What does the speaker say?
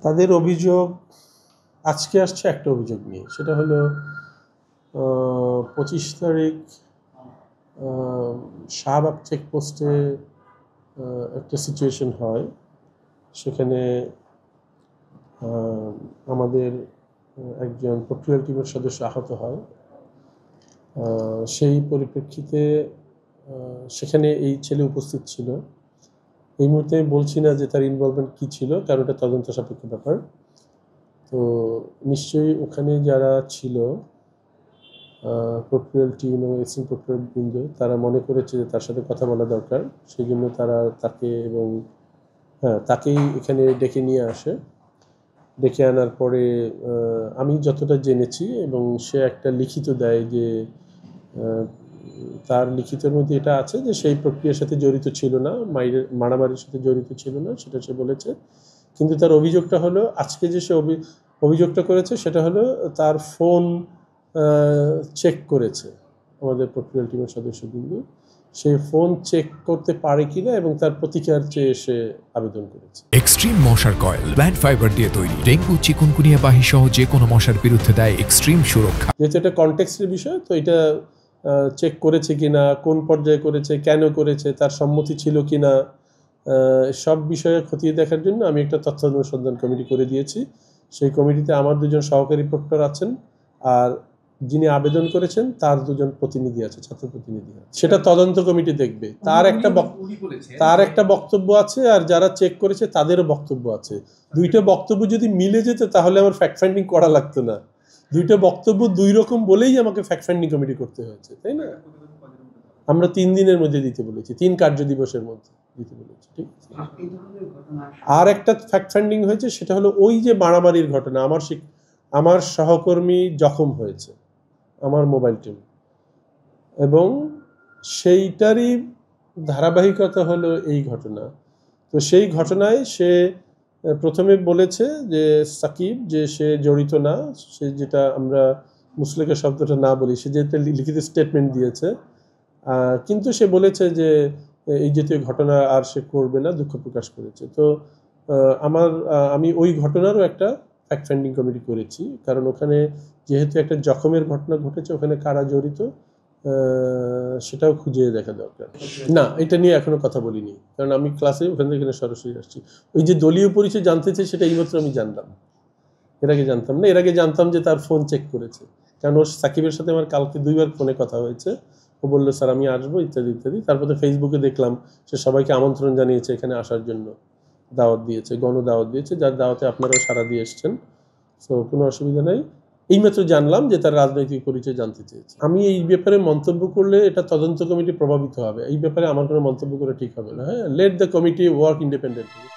তাদের অভিযোগ আজকে আসছে একটা অভিযোগ নিয়ে, সেটা হলো 25 তারিখ শাহবাগ চেকপোস্টে একটা সিচুয়েশন হয়। সেখানে আমাদের একজন প্রক্রিয়াল টিমের সদস্য আহত হয়। সেই পরিপ্রেক্ষিতে সেখানে এই ছেলে উপস্থিত ছিল। এই মুহূর্তে আমি বলছি না যে তার ইনভলভমেন্ট কী ছিল, কারণ এটা তদন্ত সাপেক্ষ ব্যাপার। তো নিশ্চয়ই ওখানে যারা ছিল প্রক্রিয়াল টিম এবং এক্সিং প্রক্রিয়াল বৃন্দ, তারা মনে করেছে যে তার সাথে কথা বলা দরকার, সেই জন্য তারা তাকে এবং তাকেই এখানে ডেকে নিয়ে আসে। ডেকে আনার পরে আমি যতটা জেনেছি, এবং সে একটা লিখিত দেয় যে তার লিখিতের মধ্যে এটা আছে যে সেই প্রক্রিয়ার সাথে জড়িত ছিল না, মারামারির সাথে জড়িত ছিল না, সেটা সে বলেছে। কিন্তু তার অভিযোগটা হলো, আজকে যে সে অভিযোগটা করেছে সেটা হলো তার ফোন চেক করেছে আমাদের প্রক্রিয়াল টিমের সদস্যবৃন্দ। সেই ফোন চেক করতে পারে কিনা এবং তার প্রতিকার চেয়ে সে আবেদন করেছে। এক্সট্রিম মশার কয়েল প্ল্যান্ট ফাইবার দিয়ে তৈরি, ডেঙ্গু চিকুনগুনিয়া বাহি সহ যে কোনো মশার বিরুদ্ধে দেয় এক্সট্রিম সুরক্ষা। যেহেতু এটা কনটেক্সটের বিষয়, তো এটা চেক করেছে কিনা, কোন পর্যায়ে করেছে, কেন করেছে, তার সম্মতি ছিল কিনা, সব বিষয়ে খতিয়ে দেখার জন্য আমি একটা তথ্য অনুসন্ধান কমিটি করে দিয়েছি। সেই কমিটিতে আমার দুজন সহকারী প্রক্টর আছেন, আর যিনি আবেদন করেছেন তার দুজন প্রতিনিধি আছে, ছাত্র প্রতিনিধি আছে। সেটা তদন্ত কমিটি দেখবে। তার একটা বক্তব্য আছে, আর যারা চেক করেছে তাদেরও বক্তব্য আছে। দুইটা বক্তব্য যদি মিলে যেত তাহলে আমার ফ্যাক্ট ফাইন্ডিং করা লাগতো না। দুইটা বক্তব্য দুই রকম বলেই আমাকে ফ্যাক্ট ফাইন্ডিং কমিটি করতে হয়েছে, তাই না? আমরা 3 দিনের মধ্যে দিতে বলেছি, 3 কার্য দিবসের মধ্যে দিতে বলেছি, ঠিক আছে। আর একটা ফ্যাক্ট ফাইন্ডিং হয়েছে, সেটা হলো ওই যে মারামারির ঘটনা, আমার সহকর্মী জখম হয়েছে, আমার মোবাইল টিম, এবং সেইটারই ধারাবাহিকতা হলো এই ঘটনা। তো সেই ঘটনায় সে প্রথমে বলেছে যে সাকিব, যে সে জড়িত না, সে যেটা আমরা মুসলেকা শব্দটা না বলি, সে যেটা লিখিত স্টেটমেন্ট দিয়েছে, কিন্তু সে বলেছে যে এই জাতীয় ঘটনা আর সে করবে না, দুঃখ প্রকাশ করেছে। তো আমি ওই ঘটনারও একটা ফ্যাক্ট ফাইন্ডিং কমিটি করেছি, কারণ ওখানে যেহেতু একটা জখমের ঘটনা ঘটেছে, ওখানে কারা জড়িত সেটাও খুঁজে দেখা দরকার। না, এটা নিয়ে এখনো কথা বলিনি, কারণ আমি ক্লাসে ওখান থেকে সরাসরি আসছি। ওই যে দলীয় পরিচয় জানতে চাই, সেটা এইমাত্র আমি জানলাম, এর আগে জানতাম না। এর আগে জানতাম যে তার ফোন চেক করেছে, কারণ ওর সাকিবের সাথে আমার কালকে 2 বার ফোনে কথা হয়েছে। ও বললো স্যার আমি আসবো, ইত্যাদি ইত্যাদি। তারপরে ফেসবুকে দেখলাম সে সবাইকে আমন্ত্রণ জানিয়েছে এখানে আসার জন্য, দাওয়াত দিয়েছে, গণদাওয়াত দিয়েছে, যার দাওয়াতে আপনারাও সাড়া দিয়ে এসছেন। সো কোনো অসুবিধা নাই। এইমাত্র জানলাম যে তার রাজনৈতিক পরিচয় জানতে চেয়েছে। আমি এই ব্যাপারে মন্তব্য করলে এটা তদন্ত কমিটি প্রভাবিত হবে, এই ব্যাপারে আমার কোনো মন্তব্য করে ঠিক হবে না। হ্যাঁ, let the committee work independently.